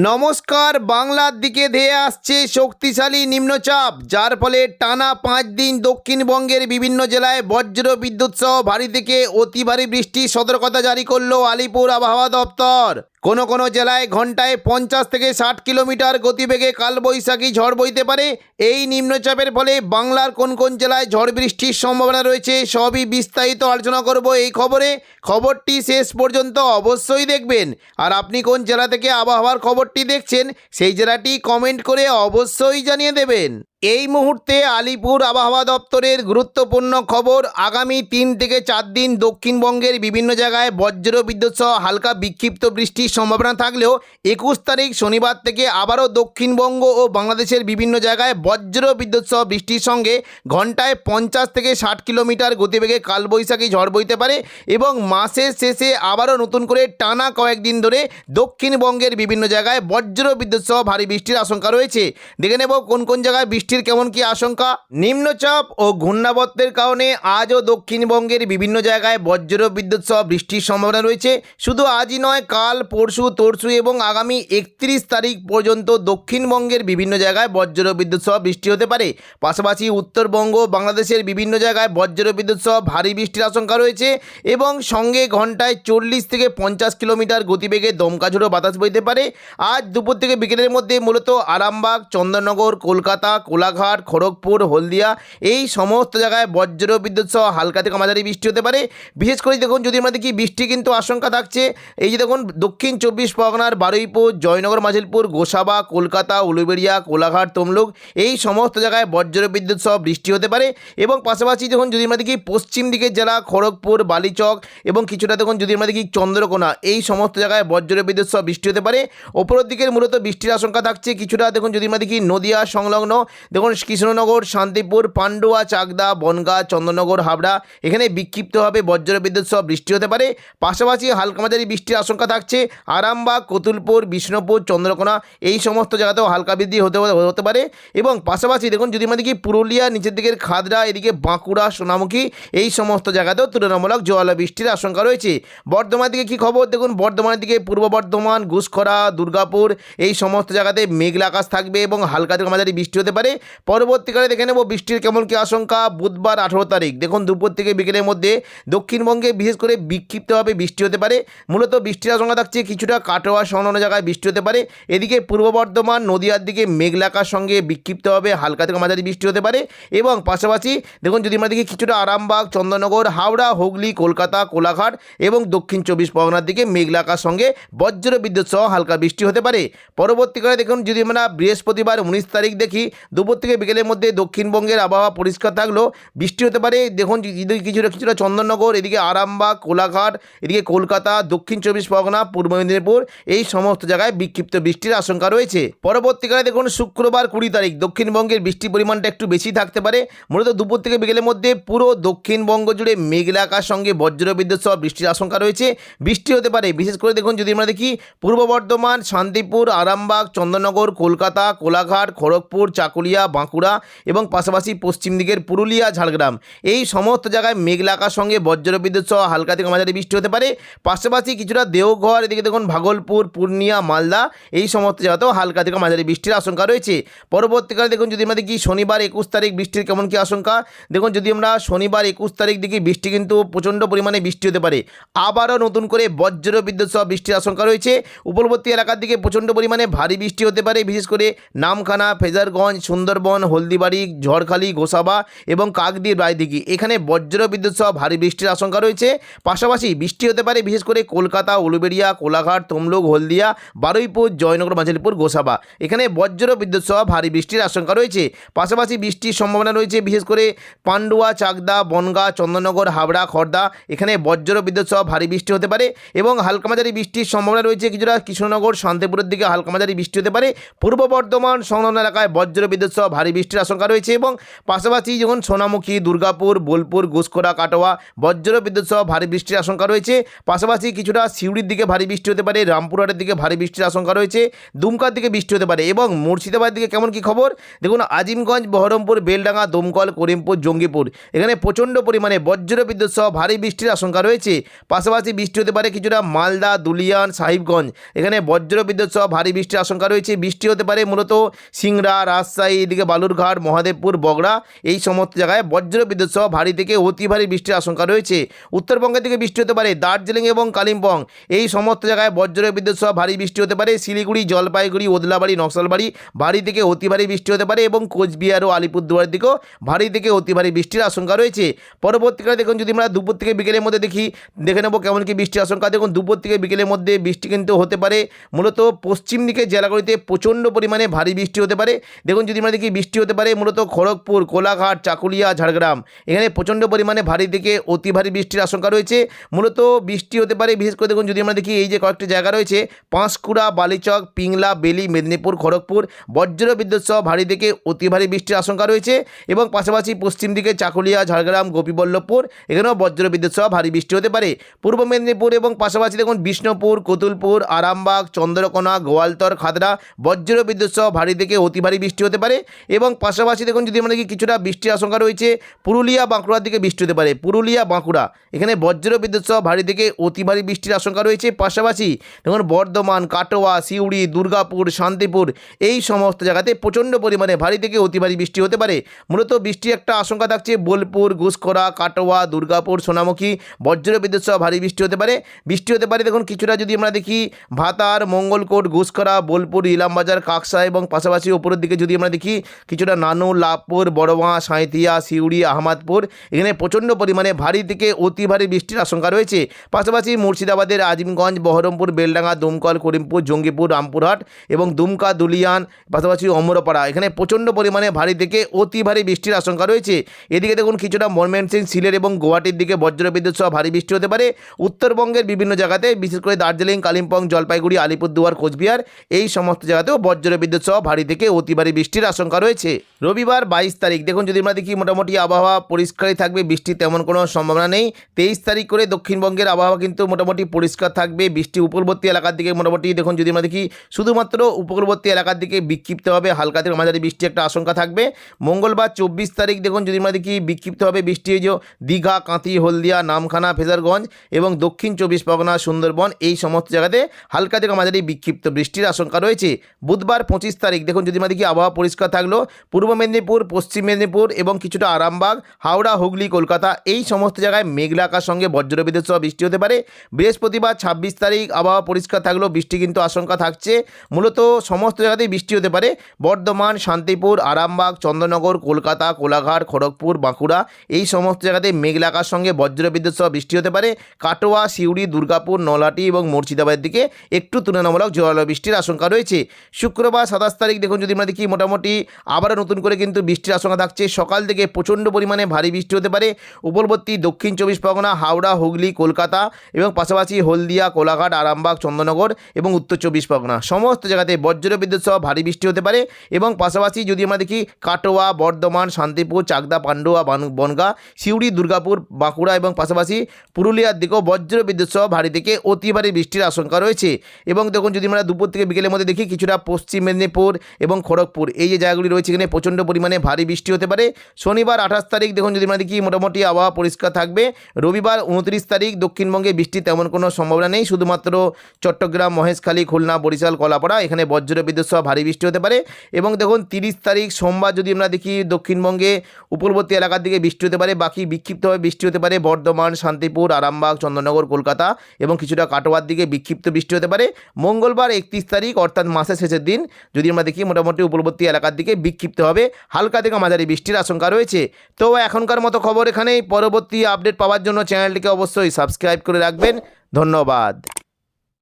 নমস্কার। বাংলার দিকে ধেয়ে আসছে শক্তিশালী নিম্নচাপ, যার ফলে টানা 5 দিন দক্ষিণবঙ্গের বিভিন্ন জেলায় বজ্র বিদ্যুৎ সহ ভারী থেকে অতি ভারী বৃষ্টির সতর্কতা জারি করলো আলিপুর আবহাওয়া দপ্তর। কোনো কোনো জেলায় ঘন্টায় 50 থেকে 60 কিলোমিটার গতিবেগে কালবৈশাখী ঝড় বইতে পারে। এই নিম্নচাপের ফলে বাংলার কোন কোন জেলায় ঝড় বৃষ্টির সম্ভাবনা রয়েছে সবই বিস্তারিত আলোচনা করব এই খবরে। খবরটি শেষ পর্যন্ত অবশ্যই দেখবেন। আর আপনি কোন জেলা থেকে আবহাওয়ার খবরটি দেখছেন সেই জেলাটি কমেন্ট করে অবশ্যই জানিয়ে দেবেন। এই মুহূর্তে আলিপুর আবহাওয়া দপ্তরের গুরুত্বপূর্ণ খবর। আগামী 3 থেকে 4 দিন দক্ষিণবঙ্গের বিভিন্ন জায়গায় বজ্র বিদ্যুৎ সহ হালকা বিক্ষিপ্ত বৃষ্টির সম্ভাবনা থাকলেও 21 তারিখ শনিবার থেকে আবারও দক্ষিণবঙ্গ ও বাংলাদেশের বিভিন্ন জায়গায় বজ্র বিদ্যুৎ সহ বৃষ্টির সঙ্গে ঘন্টায় 50 থেকে 60 কিলোমিটার গতিবেগে কালবৈশাখী ঝড় বইতে পারে এবং মাসের শেষে আবারও নতুন করে টানা কয়েকদিন ধরে দক্ষিণবঙ্গের বিভিন্ন জায়গায় বজ্র বিদ্যুৎ সহ ভারী বৃষ্টির আশঙ্কা রয়েছে। দেখে নেব কোন কোন জায়গায় বৃষ্টির কেমন কি আশঙ্কা। নিম্নচাপ ও ঘূর্ণাবর্তের কারণে আজও দক্ষিণবঙ্গের বিভিন্ন জায়গায় বজ্র বিদ্যুৎ সহ বৃষ্টির সম্ভাবনা রয়েছে। শুধু আজই নয়, কাল, পরশু, তরশু এবং আগামী 31 তারিখ পর্যন্ত দক্ষিণবঙ্গের বিভিন্ন জায়গায় বজ্র বিদ্যুৎ সহ বৃষ্টি হতে পারে। পাশাপাশি উত্তরবঙ্গ, বাংলাদেশের বিভিন্ন জায়গায় বজ্র বিদ্যুৎ সহ ভারী বৃষ্টির আশঙ্কা রয়েছে এবং সঙ্গে ঘন্টায় 40 থেকে 50 কিলোমিটার গতিবেগে দমকা ঝোড়ো বাতাস বইতে পারে। আজ দুপুর থেকে বিকেলের মধ্যে মূলত আরামবাগ, চন্দননগর, কলকাতা, কোলাঘাট, খড়গপুর, হলদিয়া এই সমস্ত জায়গায় বজ্র বিদ্যুৎ সহ হালকা থেকে মাঝারি বৃষ্টি হতে পারে। বিশেষ করে দেখুন, যদি আমরা দেখি বৃষ্টি কিন্তু আশঙ্কা থাকছে। এই যে দেখুন, দক্ষিণ 24 পরগনার বারুইপুর, জয়নগর, মাঝিলপুর, গোসাবা, কলকাতা, উলুবেড়িয়া, কোলাঘাট, তমলুক এই সমস্ত জায়গায় বজ্র বিদ্যুৎ সহ বৃষ্টি হতে পারে। এবং পাশাপাশি দেখুন, যদি আমরা দেখি পশ্চিম দিকের জেলা খড়গপুর, বালিচক এবং কিছুটা দেখুন যদি আমরা দেখি চন্দ্রকোনা এই সমস্ত জায়গায় বজ্র বিদ্যুৎ সহ বৃষ্টি হতে পারে। ওপরের দিকের মূলত বৃষ্টির আশঙ্কা থাকছে কিছুটা দেখুন যদি আমরা দেখি নদিয়া সংলগ্ন দেখুন কৃষ্ণনগর, শান্তিপুর, পান্ডুয়া, চাকদা, বনগাঁ, চন্দননগর, হাবড়া এখানে বিক্ষিপ্তভাবে বজ্র বিদ্যুৎ সহ বৃষ্টি হতে পারে। পাশাপাশি হালকা মাঝারি বৃষ্টির আশঙ্কা থাকছে আরামবাগ, কতুলপুর, বিষ্ণুপুর, চন্দ্রকোনা এই সমস্ত জায়গাতেও হালকা বৃষ্টি হতে পারে। এবং পাশাপাশি দেখুন যদি আমরা দেখি পুরুলিয়া, নিচের দিকের খাদড়া, এদিকে বাঁকুড়া, সোনামুখী এই সমস্ত জায়গাতেও তুলনামূলক জোয়ালো বৃষ্টির আশঙ্কা রয়েছে। বর্ধমান দিকে কী খবর দেখুন, বর্ধমানের দিকে পূর্ব বর্ধমান, ঘুষখরা, দুর্গাপুর এই সমস্ত জায়গাতে মেঘলা আকাশ থাকবে এবং হালকা থেকে মাঝারি বৃষ্টি হতে পারে। পরবর্তীকালে দেখে নেব বৃষ্টির কেমন কি আশঙ্কা। বুধবার 18 তারিখ দেখুন দুপুর থেকে বিকেলের মধ্যে দক্ষিণবঙ্গে বিশেষ করে বিক্ষিপ্তভাবে বৃষ্টি হতে পারে। মূলত বৃষ্টির আশঙ্কা থাকছে কিছুটা কাটোয়া সংলগ্ন জায়গায় বৃষ্টি হতে পারে। এদিকে পূর্ব বর্ধমান, নদিয়ার দিকে মেঘলা আকাশ সঙ্গে বিক্ষিপ্তভাবে হালকা থেকে মাঝারি বৃষ্টি হতে পারে। এবং পাশাপাশি দেখুন যদি আমরা দেখি কিছুটা আরামবাগ, চন্দননগর, হাওড়া, হুগলি, কলকাতা, কোলাঘাট এবং দক্ষিণ 24 পরগনার দিকে মেঘলা আকাশ সঙ্গে বজ্র বিদ্যুৎ সহ হালকা বৃষ্টি হতে পারে। পরবর্তীকালে দেখুন যদি আমরা বৃহস্পতিবার 19 তারিখ দেখি দুপুর থেকে বিকেলের মধ্যে দক্ষিণবঙ্গের আবহাওয়া পরিষ্কার থাকলেও বৃষ্টি হতে পারে। দেখুন কিছুটা চন্দননগর, এদিকে আরামবাগ, কোলাঘাট, এদিকে কলকাতা, দক্ষিণ 24 পরগনা, পূর্ব মেদিনীপুর এই সমস্ত জায়গায় বিক্ষিপ্ত বৃষ্টির আশঙ্কা রয়েছে। পরবর্তীকালে দেখুন শুক্রবার 20 তারিখ দক্ষিণবঙ্গের বৃষ্টির পরিমাণটা একটু বেশি থাকতে পারে। মূলত দুপুর থেকে বিকেলের মধ্যে পুরো দক্ষিণবঙ্গ জুড়ে মেঘলা আকাশ সঙ্গে বজ্র বিদ্যুৎ সহ বৃষ্টির আশঙ্কা রয়েছে। বৃষ্টি হতে পারে বিশেষ করে দেখুন যদি আমরা দেখি পূর্ব বর্ধমান, শান্তিপুর, আরামবাগ, চন্দননগর, কলকাতা, কোলাঘাট, খড়গপুর, চাকুলিয়া, বাঁকুড়া এবং পাশাপাশি পশ্চিম দিকের পুরুলিয়া, ঝাড়গ্রাম এই সমস্ত জায়গায় মেঘলা আকাশ সঙ্গে বজ্র বিদ্যুৎ সহ হালকা থেকে মাঝারি বৃষ্টি হতে পারে। পাশাপাশি কিছুটা দেওঘর, এদিকে দেখুন ভাগলপুর, পূর্ণিয়া, মালদা এই সমস্ত জায়গাতেও হালকা থেকে মাঝারি বৃষ্টির আশঙ্কা রয়েছে। পরবর্তীকালে দেখুন যদি আমরা দেখি শনিবার 21 তারিখ বৃষ্টির কেমন কি আশঙ্কা। দেখুন যদি আমরা শনিবার 21 তারিখ দেখি বৃষ্টি কিন্তু প্রচণ্ড পরিমাণে বৃষ্টি হতে পারে। আবারও নতুন করে বজ্র বিদ্যুৎ সহ বৃষ্টির আশঙ্কা রয়েছে। উপকূলবর্তী এলাকার দিকে প্রচণ্ড পরিমাণে ভারী বৃষ্টি হতে পারে, বিশেষ করে নামখানা, ফেজারগঞ্জ, সুন্দরবন, হলদিবাড়ি, ঝড়খালি, গোসাবা এবং কাকদ্বীপ, রায়দিঘি এখানে বজ্র বিদ্যুৎ সহ ভারী বৃষ্টির আশঙ্কা রয়েছে। পাশাপাশি বৃষ্টি হতে পারে বিশেষ করে কলকাতা, উলুবেড়িয়া, কোলাঘাট, তমলুক, হলদিয়া, বারুইপুর, জয়নগর, মাঝিলপুর, গোসাবা এখানে বজ্র বিদ্যুৎ সহ ভারী বৃষ্টির আশঙ্কা রয়েছে। পাশাপাশি বৃষ্টির সম্ভাবনা রয়েছে বিশেষ করে পান্ডুয়া, চাকদা, বনগাঁ, চন্দননগর, হাবড়া, খড়দা এখানে বজ্র বিদ্যুৎ সহ ভারী বৃষ্টি হতে পারে এবং হালকা মাঝারি বৃষ্টির সম্ভাবনা রয়েছে কিছুটা কৃষ্ণনগর, শান্তিপুরের দিকে হালকা মাঝারি বৃষ্টি হতে পারে। পূর্ব বর্ধমান সংলগ্ন এলাকায় বজ্র বিদ্যুৎ বিদ্যুৎ সহ ভারী বৃষ্টির আশঙ্কা রয়েছে এবং পাশাপাশি যখন সোনামুখী, দুর্গাপুর, বোলপুর, ঘুষকরা, কাটোয়া বজ্র বিদ্যুৎ সহ ভারী বৃষ্টির আশঙ্কা রয়েছে। পাশাপাশি কিছুটা সিউড়ির দিকে ভারী বৃষ্টি হতে পারে, রামপুরহাটের দিকে ভারী বৃষ্টির আশঙ্কা রয়েছে, দুমকার দিকে বৃষ্টি হতে পারে এবং মুর্শিদাবাদের দিকে কেমন কি খবর দেখুন। আজিমগঞ্জ, বহরমপুর, বেলডাঙ্গা, দমকল, করিমপুর, জঙ্গিপুর এখানে প্রচণ্ড পরিমাণে বজ্র বিদ্যুৎ সহ ভারী বৃষ্টির আশঙ্কা রয়েছে। পাশাপাশি বৃষ্টি হতে পারে কিছুটা মালদা, দুলিয়ান, সাহিবগঞ্জ এখানে বজ্র বিদ্যুৎ সহ ভারী বৃষ্টির আশঙ্কা রয়েছে। বৃষ্টি হতে পারে মূলত সিংড়া, রাজশাহী, এদিকে বালুরঘাট, মহাদেবপুর, বগড়া এই সমস্ত জায়গায় বজ্র বিদ্যুৎ সহ ভারী থেকে অতি ভারী বৃষ্টির আশঙ্কা রয়েছে। উত্তরবঙ্গের দিকে বৃষ্টি হতে পারে দার্জিলিং এবং কালিম্পং এই সমস্ত জায়গায় বজ্র বিদ্যুৎ সহ ভারী বৃষ্টি হতে পারে। শিলিগুড়ি, জলপাইগুড়ি, ওদলাবাড়ি, নকশালবাড়ি ভারী থেকে অতি ভারী বৃষ্টি হতে পারে এবং কোচবিহার ও আলিপুরদুয়ারের দিকেও ভারী থেকে অতি ভারী বৃষ্টির আশঙ্কা রয়েছে। পরবর্তীকালে দেখুন যদি আমরা দুপুর থেকে বিকেলের মধ্যে দেখে নেব কেমন কি বৃষ্টির আশঙ্কা। দেখুন দুপুর থেকে বিকেলের মধ্যে বৃষ্টি কিন্তু হতে পারে মূলত পশ্চিম দিকের জেলাগুলিতে প্রচণ্ড পরিমাণে ভারী বৃষ্টি হতে পারে। দেখুন যদি আমরা দেখি বৃষ্টি হতে পারে মূলত খড়গপুর, কোলাঘাট, চাকুলিয়া, ঝাড়গ্রাম এখানে প্রচণ্ড পরিমাণে ভারী থেকে অতি ভারী বৃষ্টির আশঙ্কা রয়েছে। মূলত বৃষ্টি হতে পারে বিশেষ করে দেখুন যদি আমরা দেখি এই যে কয়েকটি জায়গা রয়েছে পাঁশকুড়া, বালিচক, পিংলা, বেলি, মেদিনীপুর, খড়গপুর বজ্র বিদ্যুৎ সহ ভারী থেকে অতি ভারী বৃষ্টির আশঙ্কা রয়েছে এবং পাশাপাশি পশ্চিম দিকে চাকুলিয়া, ঝাড়গ্রাম, গোপীবল্লভপুর এখানেও বজ্র বিদ্যুৎ সহ ভারী বৃষ্টি হতে পারে। পূর্ব মেদিনীপুর এবং পাশাপাশি দেখুন বিষ্ণুপুর, কতুলপুর, আরামবাগ, চন্দ্রকোনা, গোয়ালতর, খাদড়া বজ্র বিদ্যুৎ সহ ভারী থেকে অতি ভারী বৃষ্টি হতে পারে এবং পাশাপাশি দেখুন যদি আমরা দেখি কিছুটা বৃষ্টির আশঙ্কা রয়েছে পুরুলিয়া, বাঁকুড়ার দিকে বৃষ্টি হতে পারে। পুরুলিয়া, বাঁকুড়া এখানে বজ্র বিদ্যুৎ সহ ভারী থেকে অতি ভারী বৃষ্টির আশঙ্কা রয়েছে। পাশাপাশি দেখুন বর্ধমান, কাটোয়া, সিউড়ি, দুর্গাপুর, শান্তিপুর এই সমস্ত জায়গাতে প্রচণ্ড পরিমাণে ভারী থেকে অতি ভারী বৃষ্টি হতে পারে। মূলত বৃষ্টির একটা আশঙ্কা থাকছে বোলপুর, ঘুষকরা, কাটোয়া, দুর্গাপুর, সোনামুখী বজ্র বিদ্যুৎ সহ ভারী বৃষ্টি হতে পারে। বৃষ্টি হতে পারে দেখুন কিছুটা যদি আমরা দেখি ভাতার, মঙ্গলকোট, ঘুষকরা, বোলপুর, ইলামবাজার, কাকসা এবং পাশাপাশি ওপরের দিকে যদি আমরা দেখি কিছুটা নানু, লাভপুর, বড়মা, সাঁইথিয়া, সিউড়ি, আহমদপুর এখানে প্রচণ্ড পরিমাণে ভারী থেকে অতি ভারী বৃষ্টির আশঙ্কা রয়েছে। পাশাপাশি মুর্শিদাবাদের আজিমগঞ্জ, বহরমপুর, বেলডাঙ্গা, দমকল, করিমপুর, জঙ্গিপুর, রামপুরহাট এবং দুমকা, দুলিয়ান পাশাপাশি অমরপাড়া এখানে প্রচণ্ড পরিমাণে ভারী থেকে অতি ভারী বৃষ্টির আশঙ্কা রয়েছে। এদিকে দেখুন কিছুটা ময়মনসিংহ, সিলেট এবং গুয়াহাটির দিকে বজ্র বিদ্যুৎ সহ ভারী বৃষ্টি হতে পারে। উত্তরবঙ্গের বিভিন্ন জায়গাতে বিশেষ করে দার্জিলিং, কালিম্পং, জলপাইগুড়ি, আলিপুরদুয়ার, কোচবিহার এই সমস্ত জায়গাতেও বজ্র বিদ্যুৎ সহ ভারী থেকে অতি ভারী বৃষ্টির আশঙ্কা রয়েছে। রবিবার 22 তারিখ দেখুন যদি আমরা দেখি মোটামুটি আবহাওয়া পরিষ্কারই থাকবে, বৃষ্টির তেমন কোনো সম্ভাবনা নেই। 23 তারিখ করে দক্ষিণবঙ্গের আবহাওয়া কিন্তু মোটামুটি পরিষ্কার থাকবে। বৃষ্টি উপকূলবর্তী এলাকার দিকে মোটামুটি দেখুন যদি আমরা দেখি শুধুমাত্র উপকূলবর্তী এলাকার দিকে বিক্ষিপ্তভাবে হালকা থেকে মাঝারি বৃষ্টি একটা আশঙ্কা থাকবে। মঙ্গলবার 24 তারিখ দেখুন যদি আমরা দেখি বিক্ষিপ্তভাবে বৃষ্টি হয়ে যে দীঘা, কাঁথি, হলদিয়া, নামখানা, ফেজারগঞ্জ এবং দক্ষিণ 24 পরগনা, সুন্দরবন এই সমস্ত জায়গাতে হালকা থেকে মাঝারি বিক্ষিপ্ত বৃষ্টির আশঙ্কা রয়েছে। বুধবার 25 তারিখ দেখুন যদি আমরা দেখি আবহাওয়া পরিষ্কার থাকলো। পূর্ব মেদিনীপুর, পশ্চিম মেদিনীপুর এবং কিছুটা আরামবাগ, হাওড়া, হুগলি, কলকাতা এই সমস্ত জায়গায় মেঘলা আকাশ সঙ্গে বজ্র বিদ্যুৎ সহ বৃষ্টি হতে পারে। বৃহস্পতিবার 26 তারিখ আবহাওয়া পরিষ্কার থাকলেও বৃষ্টি কিন্তু আশঙ্কা থাকছে। মূলত সমস্ত জায়গাতেই বৃষ্টি হতে পারে। বর্ধমান, শান্তিপুর, আরামবাগ, চন্দননগর, কলকাতা, কোলাঘাট, খড়গপুর, বাঁকুড়া এই সমস্ত জায়গাতে মেঘলা আকাশ সঙ্গে বজ্র বিদ্যুৎ সহ বৃষ্টি হতে পারে। কাটোয়া, সিউড়ি, দুর্গাপুর, নলহাটি এবং মুর্শিদাবাদের দিকে একটু তুলনামূলক জোরালো বৃষ্টির আশঙ্কা রয়েছে। শুক্রবার 27 তারিখ দেখুন যদি আমরা দেখি মোটামুটি আবারও নতুন করে কিন্তু বৃষ্টির আশঙ্কা থাকছে। সকাল থেকে প্রচণ্ড পরিমাণে ভারী বৃষ্টি হতে পারে উপকূলবর্তী দক্ষিণ 24 পরগনা, হাওড়া, হুগলি, কলকাতা এবং পাশাপাশি হলদিয়া, কোলাঘাট, আরামবাগ, চন্দননগর এবং উত্তর 24 পরগনা সমস্ত জায়গাতে বজ্র বিদ্যুৎ সহ ভারী বৃষ্টি হতে পারে এবং পাশাপাশি যদি আমরা দেখি কাটোয়া, বর্ধমান, শান্তিপুর, চাকদা, পান্ডুয়া, বনগাঁ, সিউড়ি, দুর্গাপুর, বাঁকুড়া এবং পাশাপাশি পুরুলিয়ার দিকেও বজ্র বিদ্যুৎ সহ ভারী থেকে অতি ভারী বৃষ্টির আশঙ্কা রয়েছে। এবং দেখুন যদি আমরা দুপুর থেকে বিকেলের মধ্যে দেখি কিছুটা পশ্চিম মেদিনীপুর এবং খড়গপুর এই যে জায়গাগুলি রয়েছে এখানে প্রচণ্ড পরিমাণে ভারী বৃষ্টি হতে পারে। শনিবার 28 তারিখ দেখুন যদি আমরা দেখি মোটামুটি আবহাওয়া পরিষ্কার থাকবে। রবিবার 29 তারিখ দক্ষিণবঙ্গে বৃষ্টি তেমন কোনো সম্ভাবনা নেই, শুধুমাত্র চট্টগ্রাম, মহেশখালী, খুলনা, বরিশাল, কলাপাড়া এখানে বজ্র বিদ্যুৎ সহ ভারী বৃষ্টি হতে পারে। এবং দেখুন 30 তারিখ সোমবার যদি আমরা দেখি দক্ষিণবঙ্গে উপকূলবর্তী এলাকার দিকে বৃষ্টি হতে পারে, বাকি বিক্ষিপ্তভাবে বৃষ্টি হতে পারে বর্ধমান, শান্তিপুর, আরামবাগ, চন্দননগর, কলকাতা এবং কিছুটা কাটোয়ার দিকে বিক্ষিপ্ত বৃষ্টি হতে পারে। মঙ্গলবার 31 তারিখ অর্থাৎ মাসের শেষের দিন যদি আমরা দেখি মোটামুটি উপকূলবর্তী এলাকার দিকে বিক্ষিপ্তভাবে হালকা থেকে মাঝারি বৃষ্টির আশঙ্কা রয়েছে। তো এখনকার মতো খবর এখানেই। পরবর্তী আপডেট পাওয়ার জন্য চ্যানেলটিকে অবশ্যই সাবস্ক্রাইব করে রাখবেন। ধন্যবাদ।